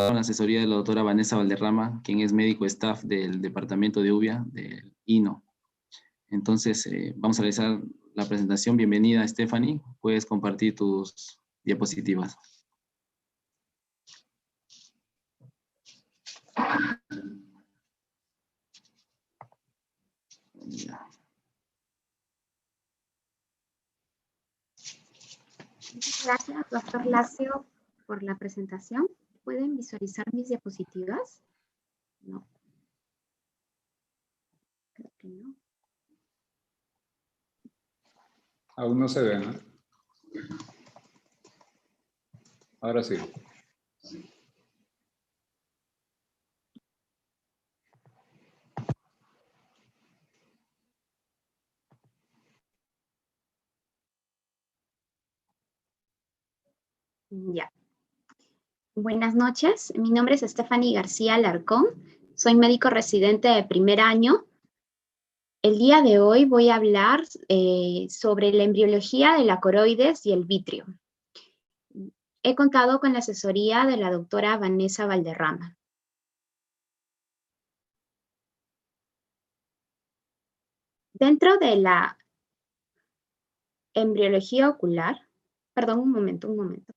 con la asesoría de la doctora Vanessa Valderrama, quien es médico staff del departamento de UVIA, del INO. Entonces, vamos a realizar la presentación. Bienvenida, Stephanie. Puedes compartir tus diapositivas. Ya. Gracias, doctor Lacio, por la presentación. ¿Pueden visualizar mis diapositivas? No. Creo que no. Aún no se ve, ¿no? Ahora sí. Ya. Buenas noches, mi nombre es Stephanie García Alarcón, soy médico residente de primer año. El día de hoy voy a hablar sobre la embriología de la coroides y el vitrio. He contado con la asesoría de la doctora Vanessa Valderrama. Dentro de la embriología ocular, perdón, un momento.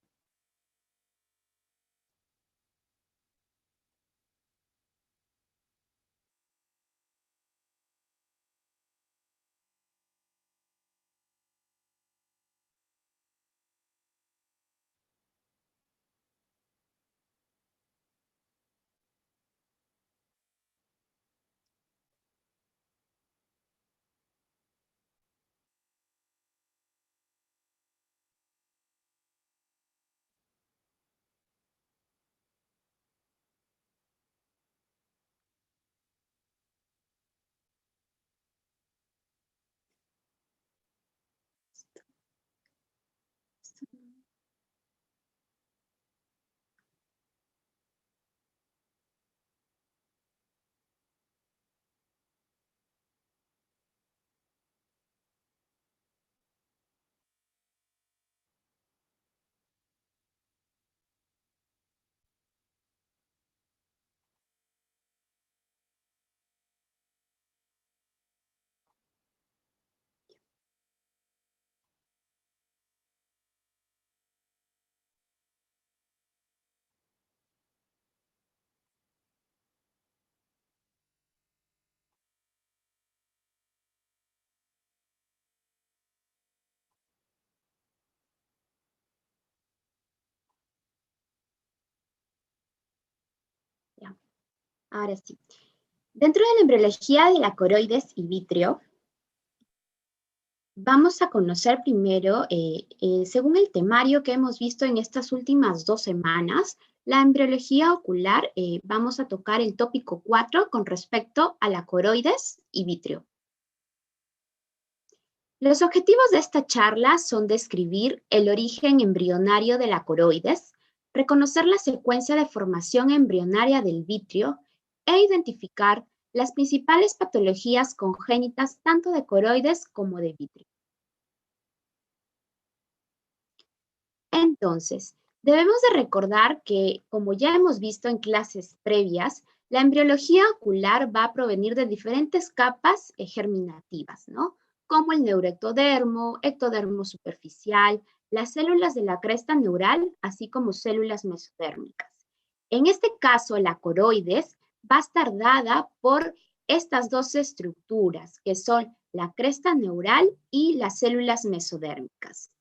Ya. Ahora sí. Dentro de la embriología de la coroides y vitrio, vamos a conocer primero, según el temario que hemos visto en estas últimas 2 semanas, la embriología ocular, vamos a tocar el tópico 4 con respecto a la coroides y vitrio. Los objetivos de esta charla son describir el origen embrionario de la coroides, reconocer la secuencia de formación embrionaria del vitrio e identificar las principales patologías congénitas tanto de coroides como de vitrio. Entonces, debemos de recordar que, como ya hemos visto en clases previas, la embriología ocular va a provenir de diferentes capas germinativas, ¿no? Como el neuroectodermo, ectodermo superficial, las células de la cresta neural, así como células mesodérmicas. En este caso, la coroides va a estar dada por estas dos estructuras, que son la cresta neural y las células mesodérmicas.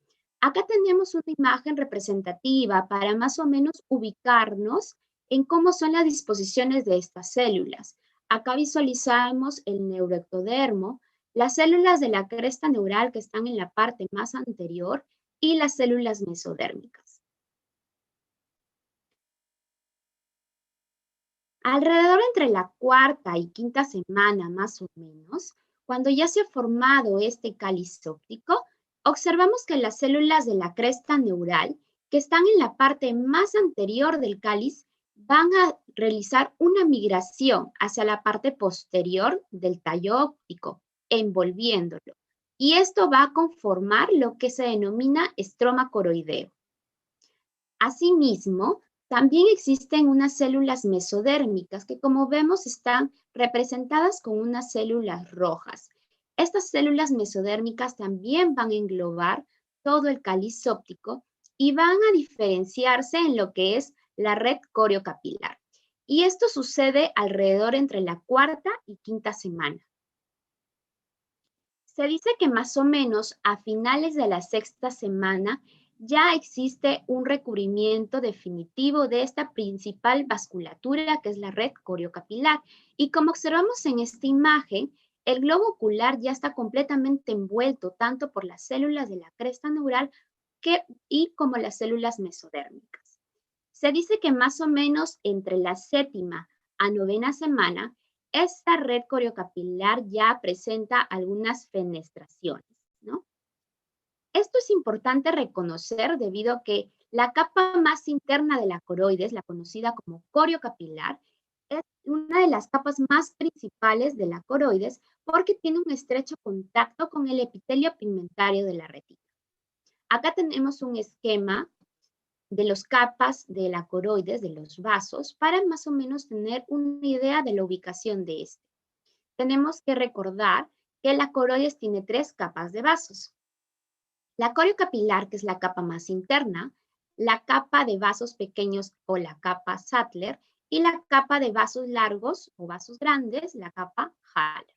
Acá tenemos una imagen representativa para más o menos ubicarnos en cómo son las disposiciones de estas células. Acá visualizamos el neuroectodermo, las células de la cresta neural que están en la parte más anterior y las células mesodérmicas. Alrededor entre la 4ª y 5ª semana más o menos, cuando ya se ha formado este cáliz óptico, observamos que las células de la cresta neural, que están en la parte más anterior del cáliz, van a realizar una migración hacia la parte posterior del tallo óptico, envolviéndolo. Y esto va a conformar lo que se denomina estroma coroideo. Asimismo, También existen unas células mesodérmicas que, como vemos, están representadas con unas células rojas. Estas células mesodérmicas también van a englobar todo el cáliz óptico y van a diferenciarse en lo que es la red coriocapilar. Y esto sucede alrededor entre la cuarta y quinta semana. Se dice que más o menos a finales de la sexta semana ya existe un recubrimiento definitivo de esta principal vasculatura que es la red coriocapilar. Y como observamos en esta imagen, el globo ocular ya está completamente envuelto tanto por las células de la cresta neural y como las células mesodérmicas. Se dice que más o menos entre la séptima a novena semana, esta red coriocapilar ya presenta algunas fenestraciones, ¿no? Esto es importante reconocer debido a que la capa más interna de la coroides, la conocida como coriocapilar, es una de las capas más principales de la coroides porque tiene un estrecho contacto con el epitelio pigmentario de la retina. Acá tenemos un esquema de las capas de la coroides, de los vasos, para más o menos tener una idea de la ubicación de este. Tenemos que recordar que la coroides tiene 3 capas de vasos. La coriocapilar, que es la capa más interna, la capa de vasos pequeños o la capa Sattler, y la capa de vasos largos o vasos grandes, la capa Haller.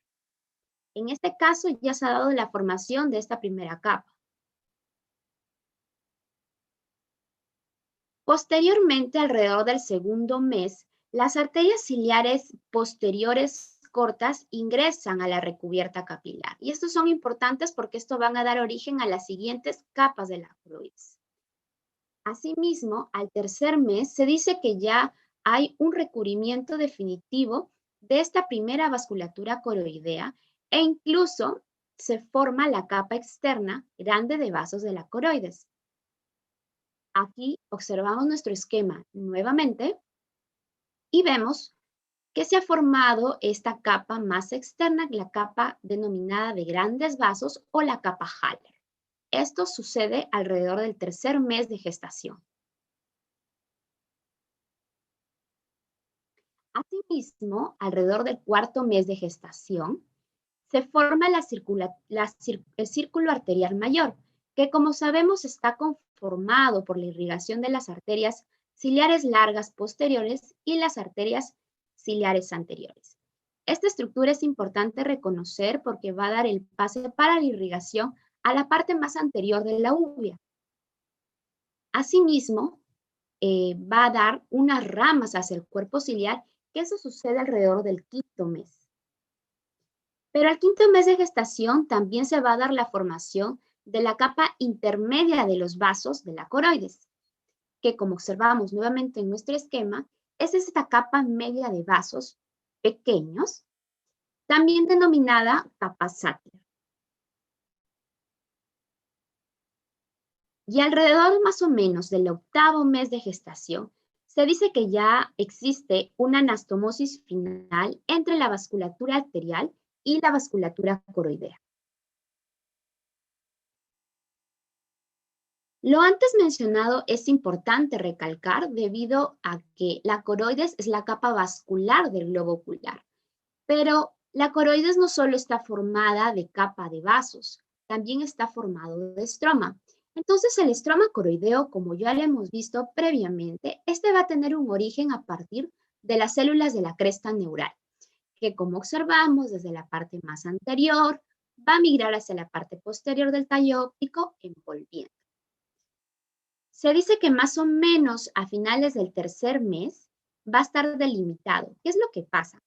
En este caso ya se ha dado la formación de esta primera capa. Posteriormente, alrededor del segundo mes, las arterias ciliares posteriores cortas ingresan a la recubierta capilar. Y estos son importantes porque esto van a dar origen a las siguientes capas de la coroides. Asimismo, al tercer mes se dice que ya hay un recubrimiento definitivo de esta primera vasculatura coroidea e incluso se forma la capa externa grande de vasos de la coroides. Aquí observamos nuestro esquema nuevamente y vemos que se ha formado esta capa más externa, la capa denominada de grandes vasos o la capa Haller. Esto sucede alrededor del tercer mes de gestación. Asimismo, alrededor del cuarto mes de gestación, se forma el círculo arterial mayor, que como sabemos está conformado por la irrigación de las arterias ciliares largas posteriores y las arterias ciliares anteriores. Esta estructura es importante reconocer porque va a dar el pase para la irrigación a la parte más anterior de la uvea. Asimismo, va a dar unas ramas hacia el cuerpo ciliar, que eso sucede alrededor del quinto mes. Pero al quinto mes de gestación también se va a dar la formación de la capa intermedia de los vasos de la coroides, que como observamos nuevamente en nuestro esquema, es esta capa media de vasos pequeños, también denominada capa Sattler. Y alrededor más o menos del octavo mes de gestación, se dice que ya existe una anastomosis final entre la vasculatura arterial y la vasculatura coroidea. Lo antes mencionado es importante recalcar debido a que la coroides es la capa vascular del globo ocular, pero la coroides no solo está formada de capa de vasos, también está formado de estroma. Entonces el estroma coroideo, como ya lo hemos visto previamente, este va a tener un origen a partir de las células de la cresta neural, que como observamos desde la parte más anterior, va a migrar hacia la parte posterior del tallo óptico envolviendo. Se dice que más o menos a finales del tercer mes va a estar delimitado. ¿Qué es lo que pasa?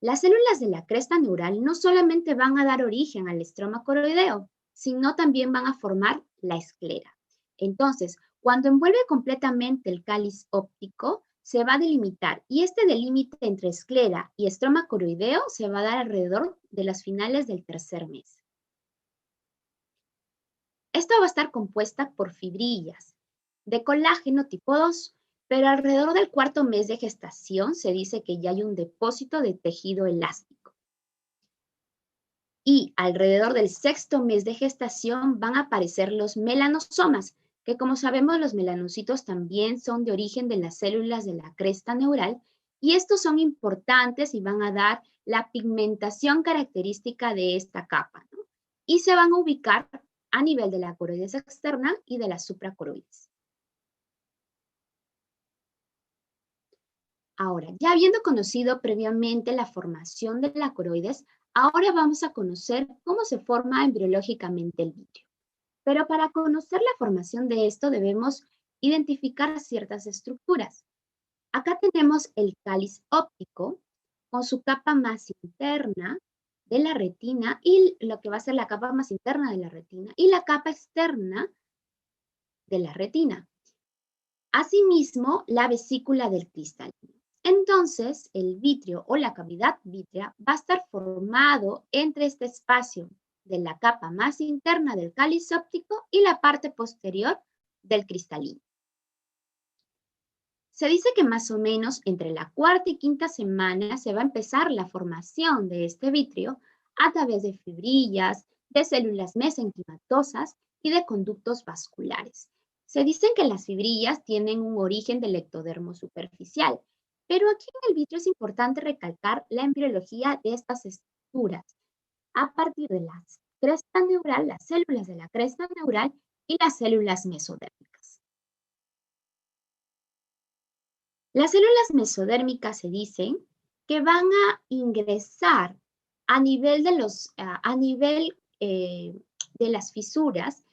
Las células de la cresta neural no solamente van a dar origen al estroma coroideo, sino también van a formar la esclera. Entonces, cuando envuelve completamente el cáliz óptico, se va a delimitar y este delímite entre esclera y estroma coroideo se va a dar alrededor de las finales del tercer mes. Esta va a estar compuesta por fibrillas de colágeno tipo 2, pero alrededor del cuarto mes de gestación se dice que ya hay un depósito de tejido elástico. Y alrededor del sexto mes de gestación van a aparecer los melanosomas, que como sabemos los melanocitos también son de origen de las células de la cresta neural y estos son importantes y van a dar la pigmentación característica de esta capa, ¿no? Y se van a ubicar a nivel de la coroides externa y de la supracoroides. Ahora, ya habiendo conocido previamente la formación de la coroides, ahora vamos a conocer cómo se forma embriológicamente el vitrio. Pero para conocer la formación de esto debemos identificar ciertas estructuras. Acá tenemos el cáliz óptico con su capa más interna de la retina y lo que va a ser la capa más interna de la retina y la capa externa de la retina. Asimismo, la vesícula del cristalino. Entonces, el vitrio o la cavidad vítrea va a estar formado entre este espacio de la capa más interna del cáliz óptico y la parte posterior del cristalino. Se dice que más o menos entre la cuarta y quinta semana se va a empezar la formación de este vitrio a través de fibrillas, de células mesenquimatosas y de conductos vasculares. Se dice que las fibrillas tienen un origen del ectodermo superficial, pero aquí en el vitrio es importante recalcar la embriología de estas estructuras a partir de la cresta neural, las células de la cresta neural y las células mesodérmicas. Las células mesodérmicas se dicen que van a ingresar a nivel de las fisuras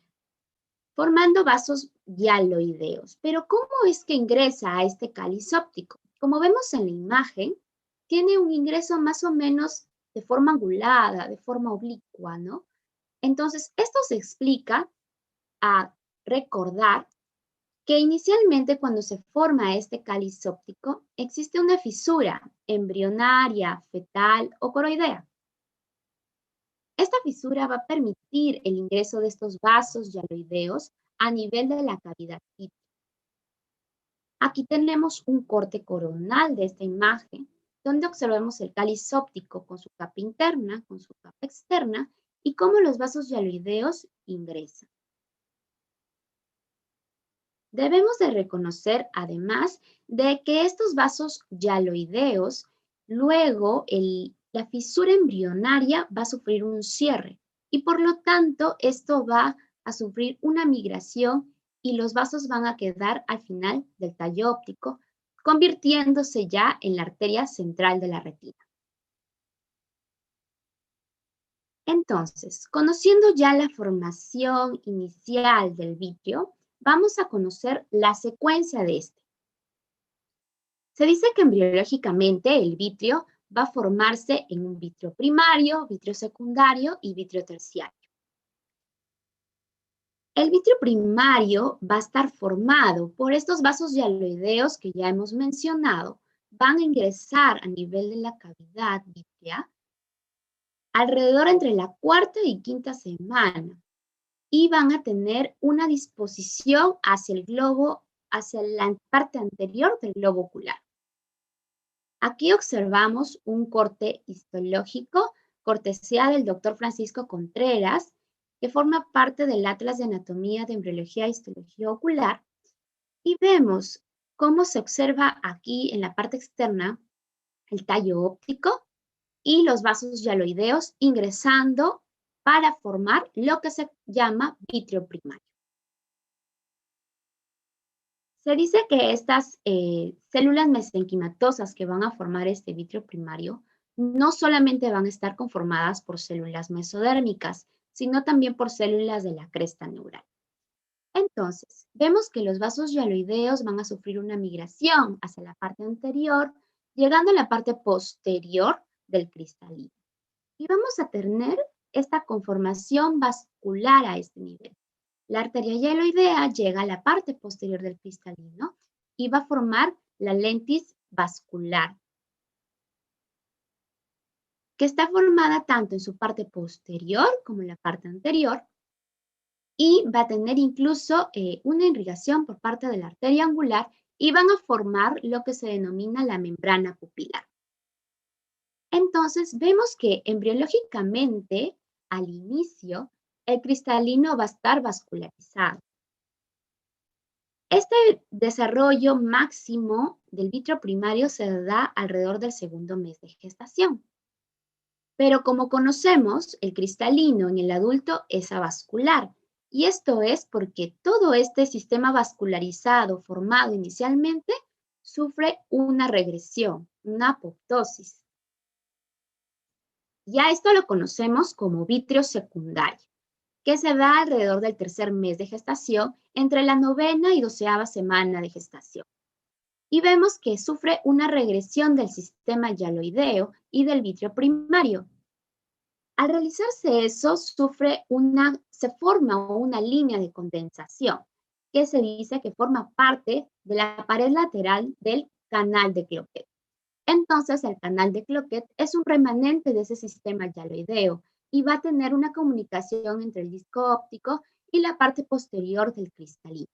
formando vasos hialoideos. Pero ¿cómo es que ingresa a este cáliz óptico? Como vemos en la imagen, tiene un ingreso más o menos de forma angulada, de forma oblicua, ¿no? Entonces, esto se explica a recordar que inicialmente cuando se forma este cáliz óptico, existe una fisura embrionaria, fetal o coroidea. Esta fisura va a permitir el ingreso de estos vasos hialoideos a nivel de la cavidad vítrea. Aquí tenemos un corte coronal de esta imagen, donde observamos el cáliz óptico con su capa interna, con su capa externa, y cómo los vasos hialoideos ingresan. Debemos de reconocer, además, de que estos vasos hialoideos, luego la fisura embrionaria va a sufrir un cierre y por lo tanto esto va a sufrir una migración y los vasos van a quedar al final del tallo óptico, convirtiéndose ya en la arteria central de la retina. Entonces, conociendo ya la formación inicial del vitrio, vamos a conocer la secuencia de este. Se dice que embriológicamente el vitrio va a formarse en un vitrio primario, vitrio secundario y vitrio terciario. El vitrio primario va a estar formado por estos vasos hialoideos que ya hemos mencionado, van a ingresar a nivel de la cavidad vítrea alrededor entre la cuarta y quinta semana y van a tener una disposición hacia el globo, hacia la parte anterior del globo ocular. Aquí observamos un corte histológico, cortesía del doctor Francisco Contreras, que forma parte del Atlas de Anatomía de Embriología e Histología Ocular, y vemos cómo se observa aquí en la parte externa el tallo óptico y los vasos hialoideos ingresando para formar lo que se llama vitrio primario. Se dice que estas células mesenquimatosas que van a formar este vitrio primario no solamente van a estar conformadas por células mesodérmicas, sino también por células de la cresta neural. Entonces, vemos que los vasos hialoideos van a sufrir una migración hacia la parte anterior, llegando a la parte posterior del cristalino. Y vamos a tener esta conformación vascular a este nivel. La arteria hialoidea llega a la parte posterior del cristalino y va a formar la lentis vascular, que está formada tanto en su parte posterior como en la parte anterior y va a tener incluso una irrigación por parte de la arteria angular y van a formar lo que se denomina la membrana pupilar. Entonces, vemos que embriológicamente, al inicio, el cristalino va a estar vascularizado. Este desarrollo máximo del vitrio primario se da alrededor del segundo mes de gestación. Pero como conocemos, el cristalino en el adulto es avascular, y esto es porque todo este sistema vascularizado formado inicialmente sufre una regresión, una apoptosis. Ya esto lo conocemos como vitrio secundario, que se da alrededor del tercer mes de gestación, entre la 9ª y 12ª semana de gestación. Y vemos que sufre una regresión del sistema hialoideo y del vitrio primario. Al realizarse eso, se forma una línea de condensación, que se dice que forma parte de la pared lateral del canal de Cloquet. Entonces, el canal de Cloquet es un remanente de ese sistema hialoideo y va a tener una comunicación entre el disco óptico y la parte posterior del cristalino.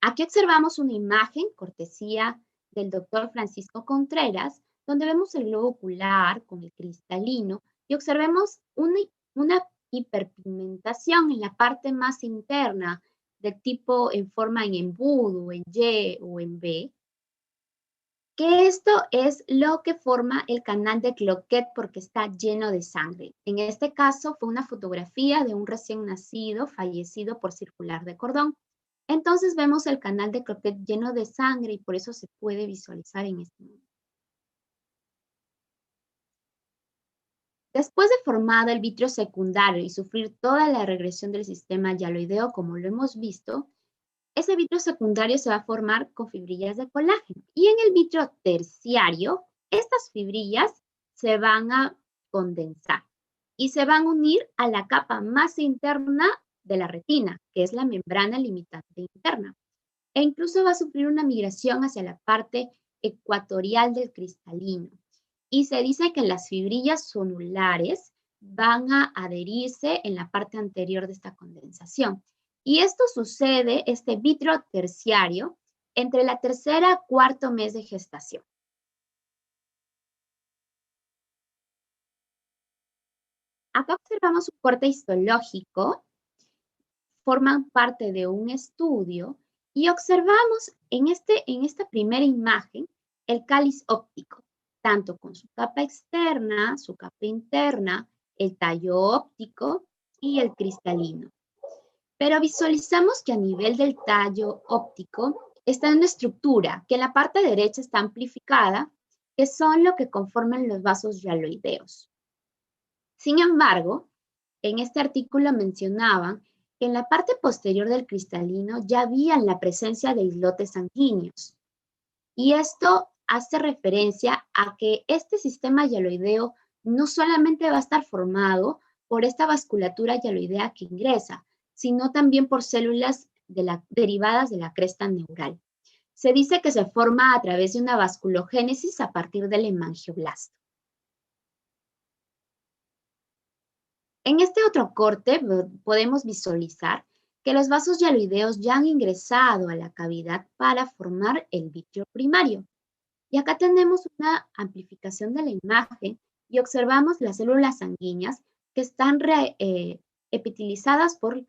Aquí observamos una imagen, cortesía del doctor Francisco Contreras, donde vemos el globo ocular con el cristalino y observemos una hiperpigmentación en la parte más interna de tipo en forma en embudo, en Y o en B, que esto es lo que forma el canal de Cloquet porque está lleno de sangre. En este caso fue una fotografía de un recién nacido fallecido por circular de cordón. Entonces vemos el canal de Cloquet lleno de sangre y por eso se puede visualizar en este momento. Después de formado el vitrio secundario y sufrir toda la regresión del sistema hialoideo como lo hemos visto, ese vitrio secundario se va a formar con fibrillas de colágeno. Y en el vitrio terciario, estas fibrillas se van a condensar y se van a unir a la capa más interna de la retina, que es la membrana limitante interna. E incluso va a sufrir una migración hacia la parte ecuatorial del cristalino. Y se dice que las fibrillas zonulares van a adherirse en la parte anterior de esta condensación. Y esto sucede, este vitrio terciario, entre la 3ª y 4º mes de gestación. Acá observamos un corte histológico, forman parte de un estudio y observamos en esta primera imagen el cáliz óptico, tanto con su capa externa, su capa interna, el tallo óptico y el cristalino. Pero visualizamos que a nivel del tallo óptico está una estructura que en la parte derecha está amplificada, que son lo que conforman los vasos hialoideos. Sin embargo, en este artículo mencionaban que en la parte posterior del cristalino ya había la presencia de islotes sanguíneos. Y esto hace referencia a que este sistema hialoideo no solamente va a estar formado por esta vasculatura hialoidea que ingresa, sino también por células derivadas de la cresta neural. Se dice que se forma a través de una vasculogénesis a partir del hemangioblasto. En este otro corte podemos visualizar que los vasos hialoideos ya han ingresado a la cavidad para formar el vitrio primario. Y acá tenemos una amplificación de la imagen y observamos las células sanguíneas que están epitelizadas por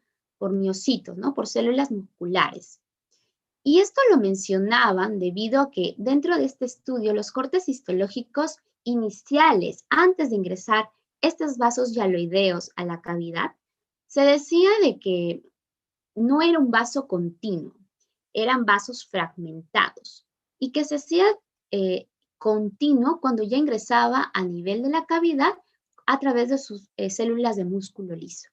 miocitos, ¿no? Por células musculares. Y esto lo mencionaban debido a que dentro de este estudio los cortes histológicos iniciales, antes de ingresar estos vasos hialoideos a la cavidad, se decía de que no era un vaso continuo, eran vasos fragmentados y que se hacía continuo cuando ya ingresaba a nivel de la cavidad a través de sus células de músculo liso.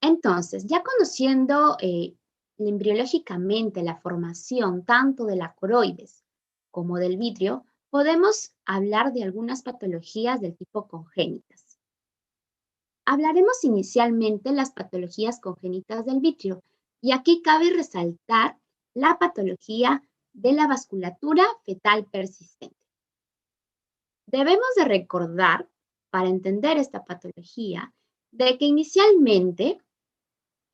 Entonces, ya conociendo embriológicamente la formación tanto de la coroides como del vitrio, podemos hablar de algunas patologías del tipo congénitas. Hablaremos inicialmente de las patologías congénitas del vitrio, y aquí cabe resaltar la patología de la vasculatura fetal persistente. Debemos de recordar, para entender esta patología, de que inicialmente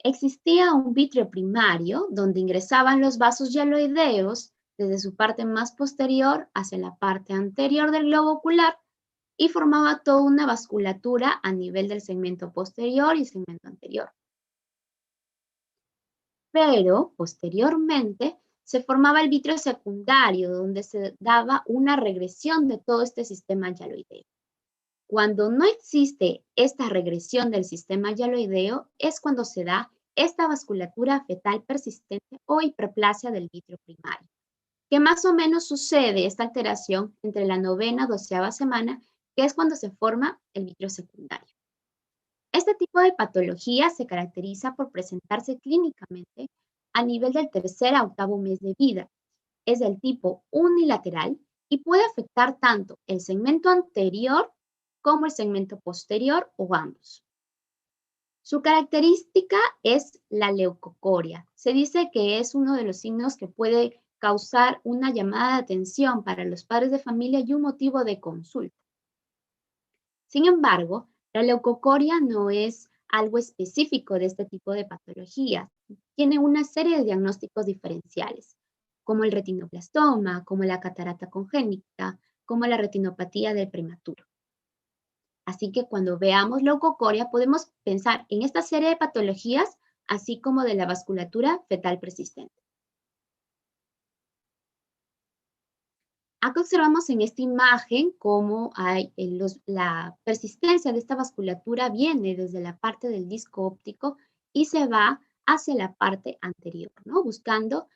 existía un vitrio primario donde ingresaban los vasos hialoideos desde su parte más posterior hacia la parte anterior del globo ocular y formaba toda una vasculatura a nivel del segmento posterior y segmento anterior. Pero posteriormente se formaba el vítreo secundario, donde se daba una regresión de todo este sistema yaloideo. Cuando no existe esta regresión del sistema yaloideo, es cuando se da esta vasculatura fetal persistente o hiperplasia del vítreo primario, que más o menos sucede esta alteración entre la 9ª, 12ª semana, que es cuando se forma el vítreo secundario. Este tipo de patología se caracteriza por presentarse clínicamente a nivel del 3er a 8º mes de vida. Es del tipo unilateral y puede afectar tanto el segmento anterior como el segmento posterior o ambos. Su característica es la leucocoria. Se dice que es uno de los signos que puede causar una llamada de atención para los padres de familia y un motivo de consulta. Sin embargo, la leucocoria no es algo específico de este tipo de patologías. Tiene una serie de diagnósticos diferenciales, como el retinoblastoma, como la catarata congénita, como la retinopatía del prematuro. Así que cuando veamos leucocoria podemos pensar en esta serie de patologías, así como de la vasculatura fetal persistente. Acá observamos en esta imagen cómo la persistencia de esta vasculatura viene desde la parte del disco óptico y se va hacia la parte anterior, ¿no? Buscando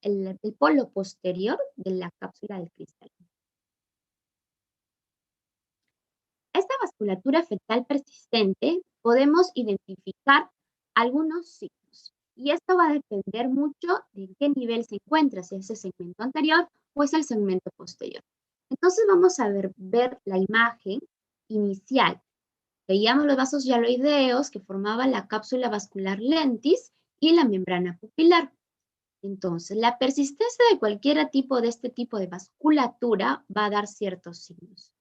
el polo posterior de la cápsula del cristalino. Esta vasculatura fetal persistente podemos identificar algunos signos y esto va a depender mucho de en qué nivel se encuentra, si es el segmento anterior o es el segmento posterior. Entonces vamos a ver la imagen inicial. Veíamos los vasos yaloideos que formaban la cápsula vascular lentis y la membrana pupilar. Entonces, la persistencia de cualquier tipo de este tipo de vasculatura va a dar ciertos signos.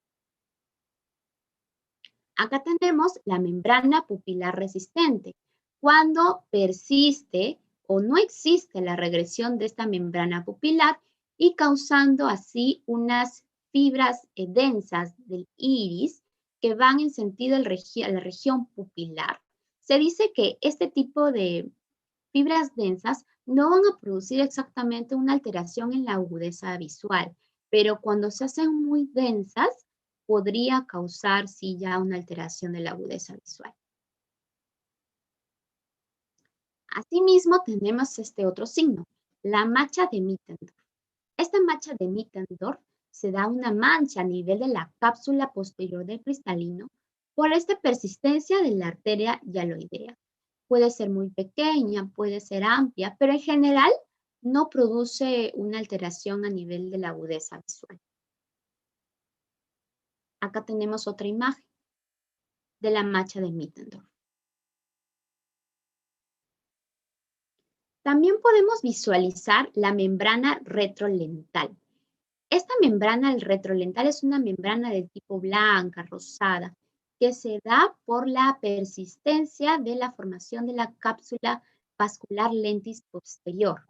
Acá tenemos la membrana pupilar resistente. Cuando persiste o no existe la regresión de esta membrana pupilar y causando así unas fibras densas del iris que van en sentido a la región pupilar. Se dice que este tipo de fibras densas no van a producir exactamente una alteración en la agudeza visual, pero cuando se hacen muy densas, podría causar sí ya una alteración de la agudeza visual. Asimismo, tenemos este otro signo, la mancha de Mittendorf. Esta mancha de Mittendorf se da una mancha a nivel de la cápsula posterior del cristalino por esta persistencia de la arteria yaloidea. Puede ser muy pequeña, puede ser amplia, pero en general no produce una alteración a nivel de la agudeza visual. Acá tenemos otra imagen de la mancha de Mittendorf. También podemos visualizar la membrana retrolental. Esta membrana retrolental es una membrana del tipo blanca, rosada, que se da por la persistencia de la formación de la cápsula vascular lentis posterior.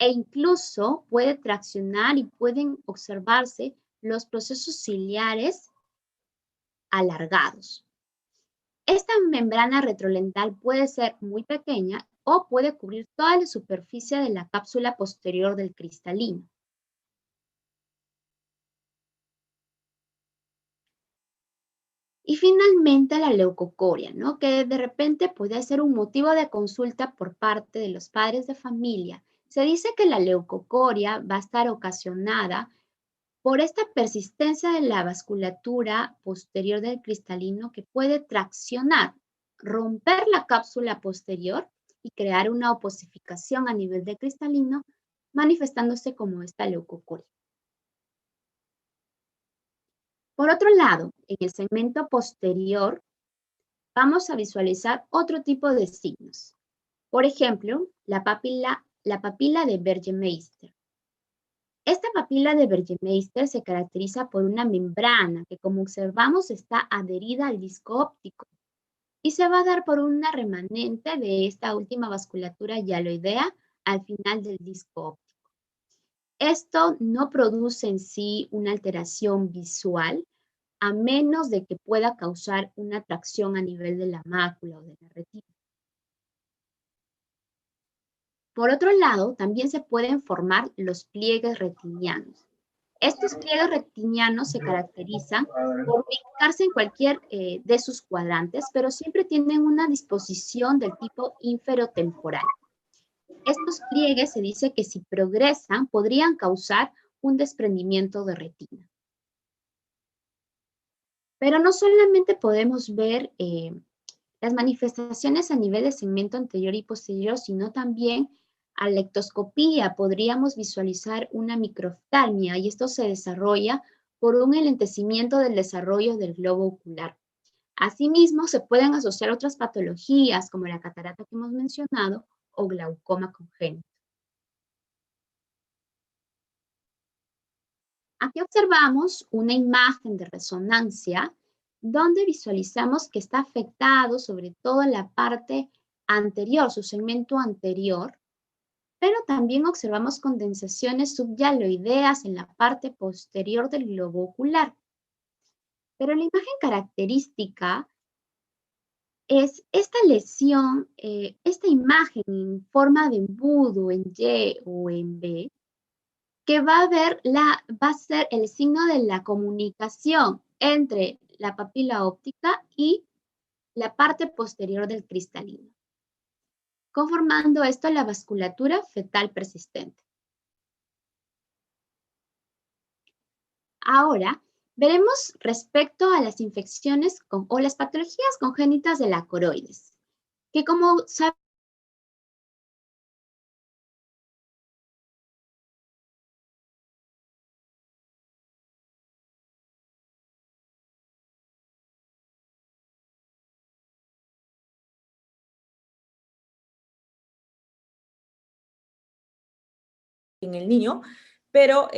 E incluso puede traccionar y pueden observarse los procesos ciliares alargados. Esta membrana retrolental puede ser muy pequeña o puede cubrir toda la superficie de la cápsula posterior del cristalino. Y finalmente la leucocoria, ¿no? Que de repente puede ser un motivo de consulta por parte de los padres de familia. Se dice que la leucocoria va a estar ocasionada por esta persistencia de la vasculatura posterior del cristalino que puede traccionar, romper la cápsula posterior y crear una oposificación a nivel del cristalino, manifestándose como esta leucocoria. Por otro lado, en el segmento posterior, vamos a visualizar otro tipo de signos. Por ejemplo, la papila de Bergemeister. Esta papila de Bergemeister se caracteriza por una membrana que, como observamos, está adherida al disco óptico y se va a dar por una remanente de esta última vasculatura yaloidea al final del disco óptico. Esto no produce en sí una alteración visual, a menos de que pueda causar una atracción a nivel de la mácula o de la retina. Por otro lado, también se pueden formar los pliegues retinianos. Estos pliegues retinianos se caracterizan por ubicarse en cualquier de sus cuadrantes, pero siempre tienen una disposición del tipo inferotemporal. Estos pliegues se dice que si progresan podrían causar un desprendimiento de retina. Pero no solamente podemos ver las manifestaciones a nivel de segmento anterior y posterior, sino también a la ectoscopía podríamos visualizar una microftalmia y esto se desarrolla por un enlentecimiento del desarrollo del globo ocular. Asimismo, se pueden asociar otras patologías como la catarata que hemos mencionado o glaucoma congénito. Aquí observamos una imagen de resonancia donde visualizamos que está afectado sobre todo la parte anterior, su segmento anterior, pero también observamos condensaciones subyaloideas en la parte posterior del globo ocular. Pero la imagen característica es esta lesión, esta imagen en forma de embudo en Y o en B, que va a ser el signo de la comunicación entre la papila óptica y la parte posterior del cristalino, conformando esto la vasculatura fetal persistente. Ahora, veremos respecto a las infecciones o las patologías congénitas de la coroides, que como sabemos, en el niño, pero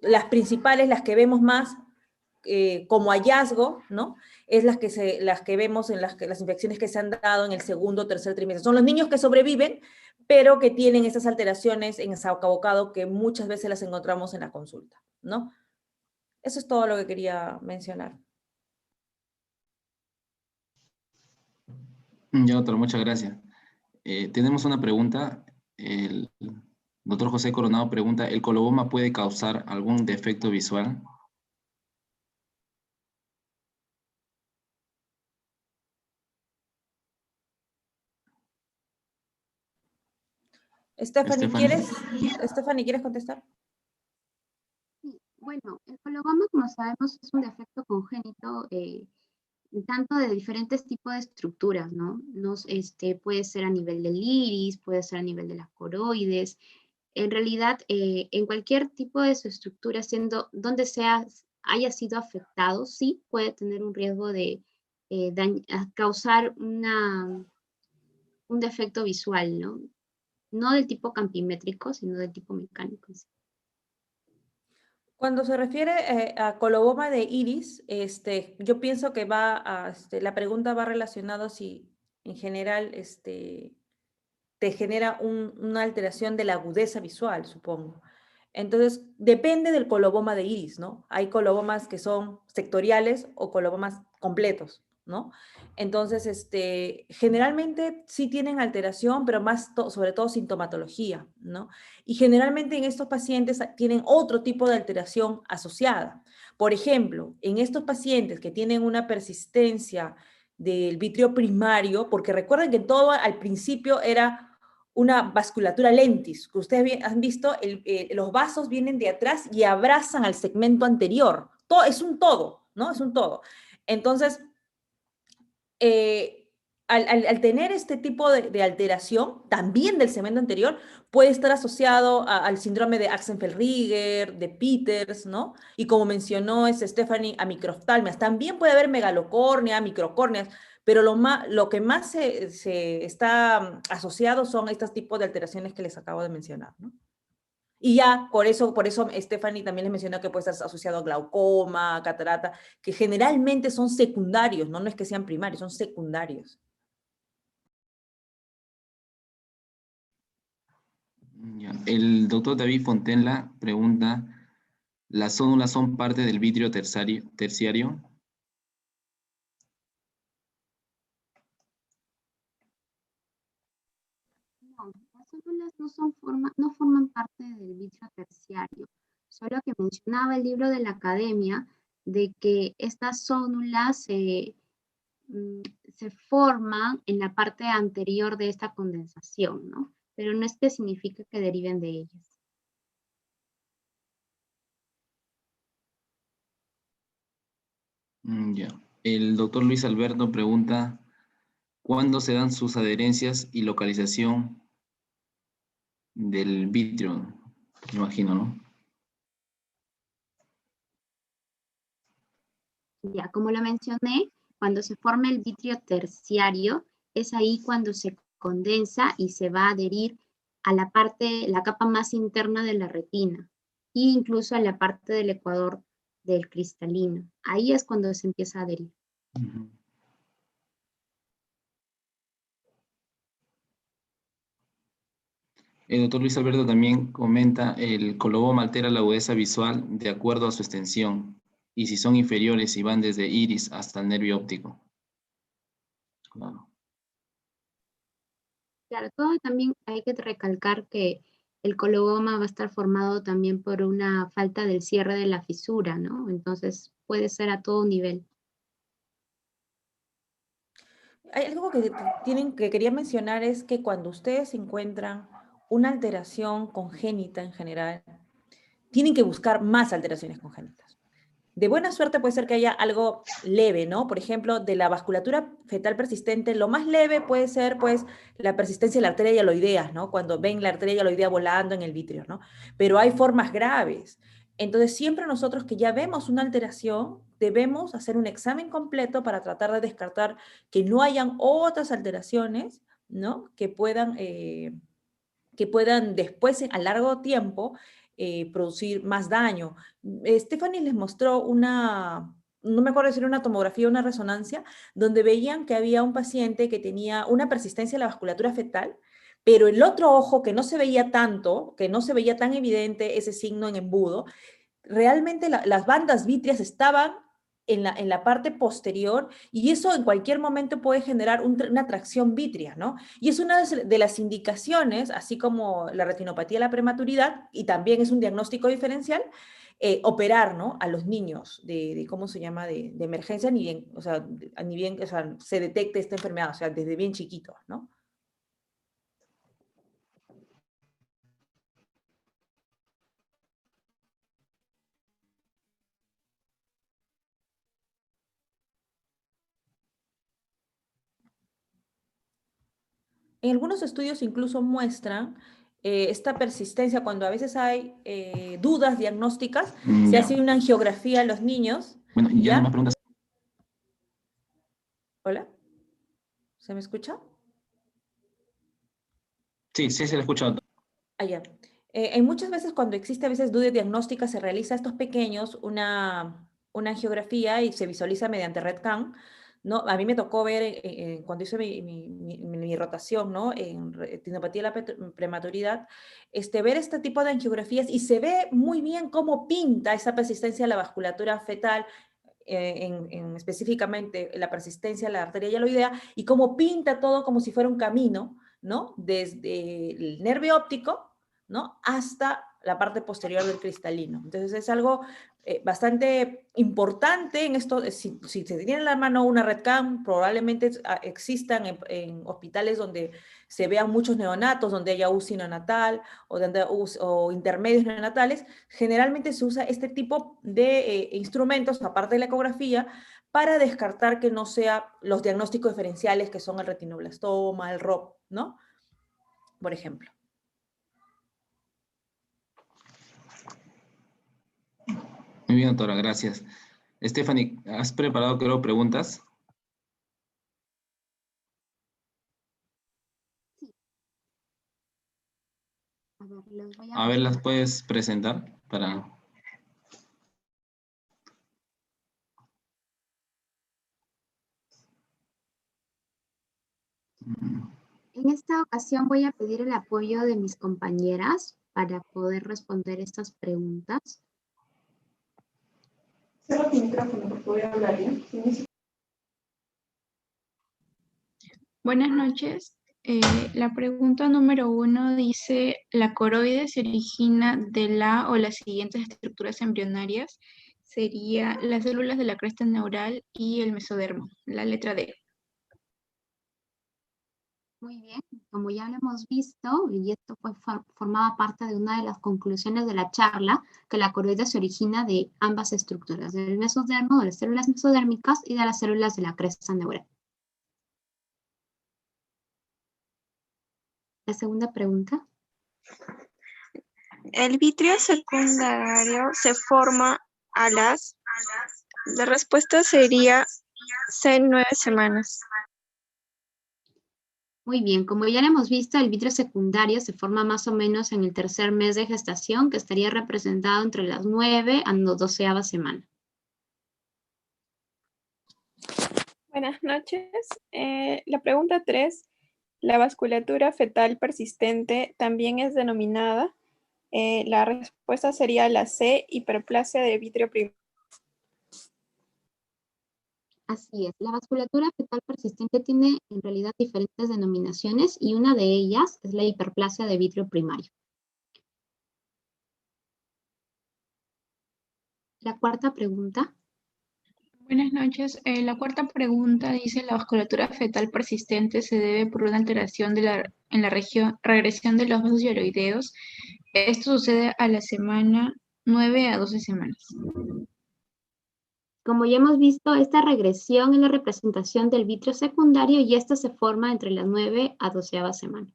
las principales, las que vemos más como hallazgo, ¿no? Es las que vemos en las infecciones que se han dado en el segundo o tercer trimestre. Son los niños que sobreviven, pero que tienen esas alteraciones en abocado que muchas veces las encontramos en la consulta, ¿no? Eso es todo lo que quería mencionar. Ya, doctor, muchas gracias. Tenemos una pregunta. El doctor José Coronado pregunta, ¿el coloboma puede causar algún defecto visual? Stephanie, Stephanie. ¿quieres contestar? sí, bueno, el coloboma, como sabemos, es un defecto congénito tanto de diferentes tipos de estructuras, ¿no? Puede ser a nivel del iris, puede ser a nivel de las coroides. En realidad, en cualquier tipo de su estructura, donde haya sido afectado, sí puede tener un riesgo de causar un defecto visual, ¿no? No del tipo campimétrico, sino del tipo mecánico. Cuando se refiere a coloboma de iris, yo pienso que la pregunta va relacionada si en general te genera una alteración de la agudeza visual, supongo. Entonces, depende del coloboma de iris, ¿no? Hay colobomas que son sectoriales o colobomas completos, ¿no? Entonces, generalmente sí tienen alteración, pero sobre todo sintomatología, ¿no? Y generalmente en estos pacientes tienen otro tipo de alteración asociada. Por ejemplo, en estos pacientes que tienen una persistencia del vitrio primario, porque recuerden que todo al principio era una vasculatura lentis, que ustedes han visto, los vasos vienen de atrás y abrazan al segmento anterior. Todo, es un todo, ¿no? Es un todo. Entonces, al tener este tipo de alteración, también del segmento anterior, puede estar asociado al síndrome de Axenfeld-Rieger, de Peters, ¿no? Y como mencionó Stephanie, a microftalmias. También puede haber megalocornia, microcórneas, pero lo que más se está asociado son estos tipos de alteraciones que les acabo de mencionar, ¿no? Y ya, por eso Stephanie también les mencionó que puede estar asociado a glaucoma, catarata, que generalmente son secundarios, ¿no? No es que sean primarios, son secundarios. Ya. El doctor David Fontenla pregunta, ¿las zónulas son parte del vidrio terciario? No, las células no forman parte del vidrio terciario, solo que mencionaba el libro de la academia de que estas células mm, se forman en la parte anterior de esta condensación, ¿no? Pero no es que significa que deriven de ellas. Ya. El doctor Luis Alberto pregunta, ¿cuándo se dan sus adherencias y localización del vitrio? Me imagino, ¿no? Ya, como lo mencioné, cuando se forma el vitrio terciario, es ahí cuando se condensa y se va a adherir a la capa más interna de la retina e incluso a la parte del ecuador del cristalino. Ahí es cuando se empieza a adherir. Ujú. El doctor Luis Alberto también comenta, el coloboma altera la agudeza visual de acuerdo a su extensión, y si son inferiores y van desde iris hasta el nervio óptico. Claro. Claro, todo también hay que recalcar que el coloboma va a estar formado también por una falta del cierre de la fisura, ¿no? Entonces puede ser a todo nivel. Hay algo que quería mencionar es que cuando ustedes encuentran una alteración congénita en general, tienen que buscar más alteraciones congénitas. De buena suerte puede ser que haya algo leve, ¿no? Por ejemplo, de la vasculatura fetal persistente, lo más leve puede ser, pues, la persistencia de la arteria hialoidea, ¿no? Cuando ven la arteria hialoidea volando en el vitrio, ¿no? Pero hay formas graves. Entonces, siempre nosotros que ya vemos una alteración, debemos hacer un examen completo para tratar de descartar que no hayan otras alteraciones, ¿no? Que puedan después, a largo tiempo, producir más daño. Stephanie les mostró no me acuerdo si era una tomografía o una resonancia, donde veían que había un paciente que tenía una persistencia de la vasculatura fetal, pero el otro ojo que no se veía tanto, que no se veía tan evidente ese signo en embudo, realmente las bandas vítreas estaban en la parte posterior y eso en cualquier momento puede generar una tracción vítrea, ¿no? Y es una de las indicaciones, así como la retinopatía de la prematuridad, y también es un diagnóstico diferencial, operar, ¿no? A los niños ¿cómo se llama? De emergencia, ni bien, o sea, ni bien, o sea, se detecte esta enfermedad, o sea, desde bien chiquitos, ¿no? En algunos estudios incluso muestran esta persistencia cuando a veces hay dudas diagnósticas, se Ya. hace una angiografía a los niños, Bueno, y ya no más ¿ya? preguntas. ¿Hola? ¿Se me escucha? Sí, sí, se lo he escuchado. Allá. En muchas veces cuando existe a veces duda diagnóstica se realiza a estos pequeños una angiografía y se visualiza mediante RED-CAM, ¿no? A mí me tocó ver cuando hice mi rotación, ¿no? En retinopatía de la prematuridad, ver este tipo de angiografías y se ve muy bien cómo pinta esa persistencia de la vasculatura fetal, específicamente la persistencia de la arteria hialoidea, y cómo pinta todo como si fuera un camino, ¿no? Desde el nervio óptico, ¿no? Hasta la parte posterior del cristalino. Entonces es algo bastante importante en esto. Si se tiene en la mano una RED-CAM, probablemente existan en hospitales donde se vean muchos neonatos, donde haya UCI neonatal o intermedios neonatales. Generalmente se usa este tipo de instrumentos, aparte de la ecografía, para descartar que no sea los diagnósticos diferenciales que son el retinoblastoma, el ROP, ¿no? Por ejemplo. Muy bien, doctora, gracias. Stephanie, ¿has preparado, creo, preguntas? Sí, a ver, los voy a A ver, ¿las presentar. puedes presentar para... En esta ocasión voy a pedir el apoyo de mis compañeras para poder responder estas preguntas. Cierra tu micrófono para poder hablar, ¿ya? Buenas noches. La pregunta número 1 dice, ¿la coroide se origina de la o las siguientes estructuras embrionarias? Sería las células de la cresta neural y el mesodermo, la letra D. Muy bien, como ya lo hemos visto, y esto pues formaba parte de una de las conclusiones de la charla, que la coroide se origina de ambas estructuras, del mesodermo, de las células mesodérmicas y de las células de la cresta neural. La segunda pregunta. El vitrio secundario se forma a las... La respuesta sería en 9 semanas. Muy bien, como ya lo hemos visto, el vitrio secundario se forma más o menos en el tercer mes de gestación, que estaría representado entre las 9 a 12ª semana. Buenas noches. La pregunta 3. La vasculatura fetal persistente también es denominada. La respuesta sería la C, hiperplasia de vitrio primario. Así es, la vasculatura fetal persistente tiene en realidad diferentes denominaciones y una de ellas es la hiperplasia de vitrio primario. La cuarta pregunta. Buenas noches. La cuarta pregunta dice, ¿la vasculatura fetal persistente se debe por una alteración en la regresión de los vasos hiaroideos? Esto sucede a la semana 9 a 12 semanas. Como ya hemos visto, esta regresión es la representación del vitrio secundario y esta se forma entre las 9 a 12ª semana.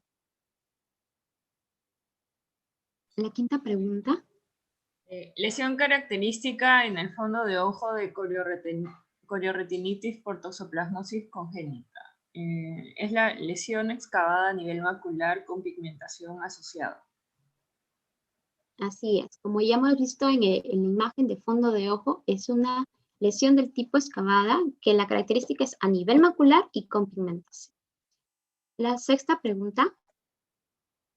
La quinta pregunta. Lesión característica en el fondo de ojo de corioretinitis por toxoplasmosis congénita. Es la lesión excavada a nivel macular con pigmentación asociada. Así es, como ya hemos visto en la imagen de fondo de ojo, es una lesión del tipo excavada, que la característica es a nivel macular y con pigmentación. La sexta pregunta.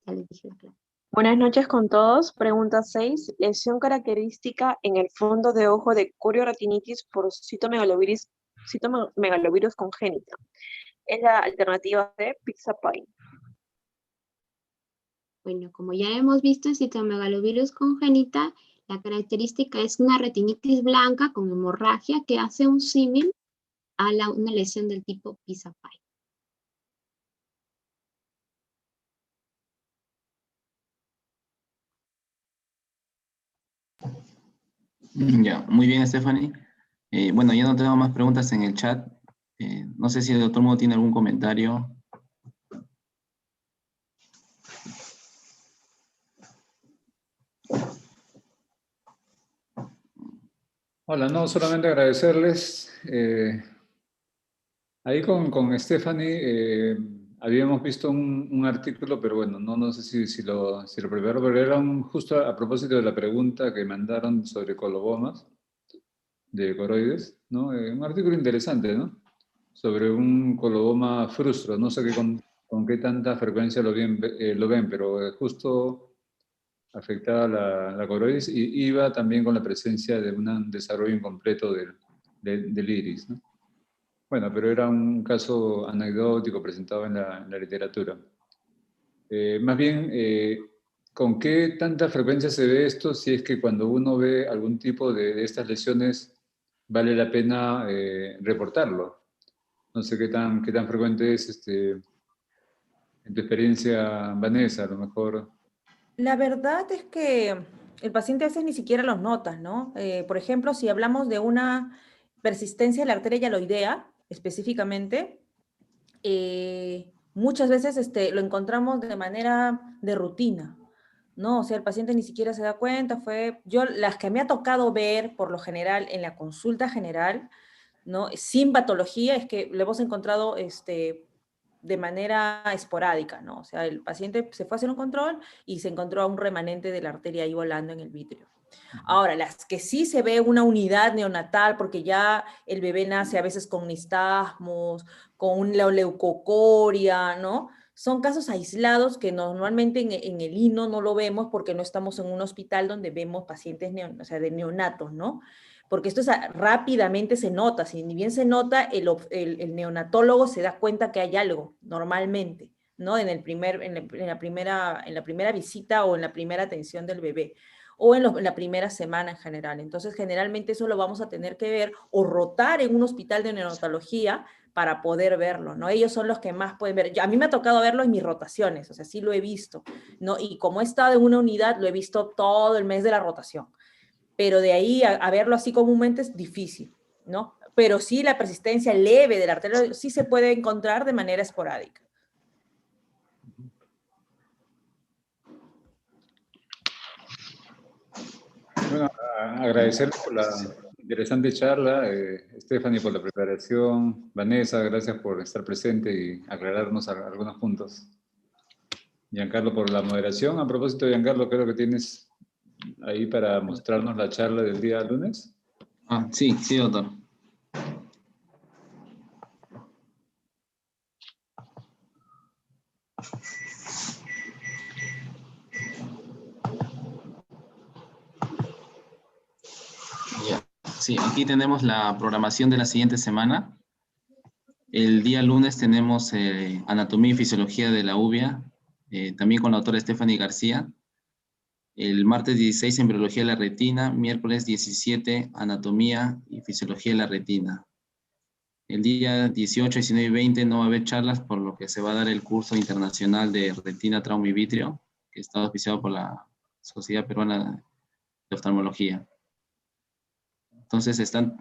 Ya les dije la clave. Buenas noches con todos. Pregunta 6. Lesión característica en el fondo de ojo de corioretinitis por citomegalovirus congénita. Es la alternativa de Pixapine. Bueno, como ya hemos visto en citomegalovirus congénita, la característica es una retinitis blanca con hemorragia que hace un símil a una lesión del tipo Pixapine. Ya, muy bien, Stephanie. Bueno, ya no tengo más preguntas en el chat. No sé si el doctor Modo tiene algún comentario. Hola, no, solamente agradecerles. Ahí con Stephanie habíamos visto un artículo, pero bueno, no sé si lo preparo, pero era justo a propósito de la pregunta que mandaron sobre colobomas de coroides, ¿no? Un artículo interesante, ¿no? Sobre un coloboma frustro, no sé con qué tanta frecuencia lo ven, pero justo afectada la coroides y iba también con la presencia de un desarrollo incompleto del iris, ¿no? Bueno, pero era un caso anecdótico presentado en la literatura. Más bien, ¿con qué tanta frecuencia se ve esto si es que cuando uno ve algún tipo de estas lesiones vale la pena reportarlo? No sé qué tan frecuente es en tu experiencia, Vanessa, a lo mejor. La verdad es que el paciente a veces ni siquiera los nota, ¿no? Por ejemplo, si hablamos de una persistencia de la arteria hialoidea, específicamente, muchas veces lo encontramos de manera de rutina, ¿no? O sea, el paciente ni siquiera se da cuenta, las que me ha tocado ver, por lo general, en la consulta general, ¿no? Sin patología, es que lo hemos encontrado, de manera esporádica, ¿no? O sea, el paciente se fue a hacer un control y se encontró un remanente de la arteria ahí volando en el vitrio. Ahora, las que sí se ve una unidad neonatal, porque ya el bebé nace a veces con nistagmos, con una leucocoria, ¿no? son casos aislados que normalmente en el INO no lo vemos porque no estamos en un hospital donde vemos pacientes o sea, de neonatos, ¿no? Porque esto rápidamente se nota, si ni bien se nota, el neonatólogo se da cuenta que hay algo, normalmente, ¿no? En la primera visita o en la primera atención del bebé, o en la primera semana en general. Entonces, generalmente eso lo vamos a tener que ver o rotar en un hospital de neonatología para poder verlo, ¿no? Ellos son los que más pueden ver. A mí me ha tocado verlo en mis rotaciones, o sea, sí lo he visto, ¿no? Y como he estado en una unidad, lo he visto todo el mes de la rotación. Pero de ahí a verlo así comúnmente es difícil, ¿no? Pero sí la persistencia leve de la arteria sí se puede encontrar de manera esporádica. Bueno, agradecerle por la interesante charla, Stephanie por la preparación, Vanessa, gracias por estar presente y aclararnos algunos puntos. Giancarlo por la moderación. A propósito, Giancarlo, creo que tienes ahí para mostrarnos la charla del día lunes. Sí, sí, doctor. Sí, aquí tenemos la programación de la siguiente semana. El día lunes tenemos Anatomía y Fisiología de la uvea, también con la doctora Stephanie García. El martes 16, Embriología de la retina. Miércoles 17, Anatomía y Fisiología de la retina. El día 18, 19 y 20 no va a haber charlas, por lo que se va a dar el curso internacional de retina, trauma y vitrio, que está auspiciado por la Sociedad Peruana de Oftalmología. Entonces están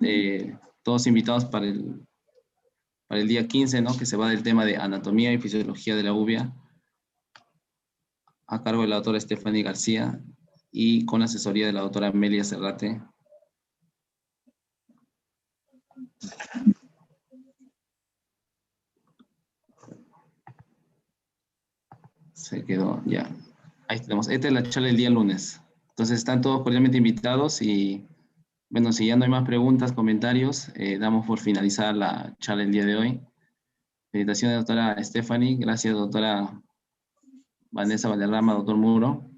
todos invitados para el día 15, ¿no? Que se va del tema de Anatomía y Fisiología de la uvea, a cargo de la doctora Stephanie García y con asesoría de la doctora Amelia Cerrate. Se quedó, ya. Ahí tenemos. Esta es la charla del día lunes. Entonces están todos cordialmente invitados y, bueno, si ya no hay más preguntas, comentarios, damos por finalizar la charla del día de hoy. Felicitaciones, doctora Stephanie. Gracias, doctora Vanessa Valderrama, doctor Muro.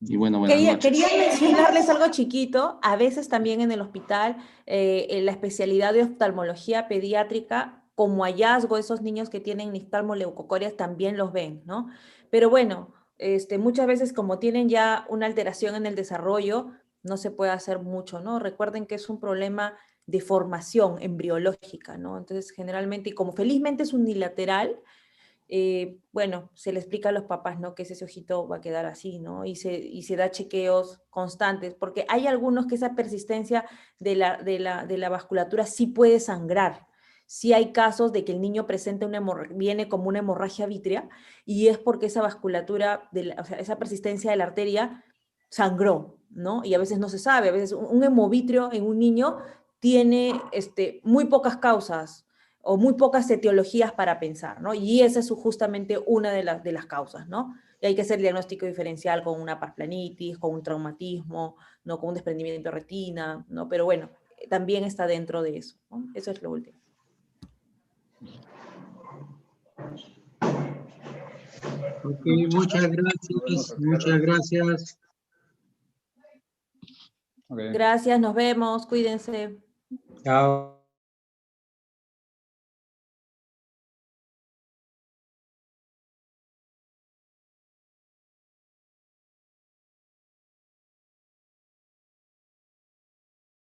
Y bueno, buenas noches. Quería mencionarles algo chiquito. A veces también en el hospital, en la especialidad de oftalmología pediátrica, como hallazgo, esos niños que tienen niftalmoleucocorias también los ven, ¿no? Pero bueno, muchas veces como tienen ya una alteración en el desarrollo, no se puede hacer mucho, ¿no? Recuerden que es un problema de formación embriológica, ¿no? Entonces, generalmente, y como felizmente es unilateral, bueno, se le explica a los papás, ¿no? Que ese ojito va a quedar así, ¿no? Y se da chequeos constantes, porque hay algunos que esa persistencia de la vasculatura sí puede sangrar. Sí hay casos de que el niño presenta viene como una hemorragia vítrea, y es porque esa vasculatura, o sea, esa persistencia de la arteria sangró, ¿no? Y a veces no se sabe, a veces un hemovitrio en un niño tiene muy pocas causas, o muy pocas etiologías para pensar, ¿no? Y esa es justamente una de las causas, ¿no? Y hay que hacer diagnóstico diferencial con una parplanitis, con un traumatismo, ¿no? Con un desprendimiento de retina, ¿no? Pero bueno, también está dentro de eso, ¿no? Eso es lo último. Ok, muchas gracias, muchas gracias. Okay. Gracias, nos vemos, cuídense. Chao.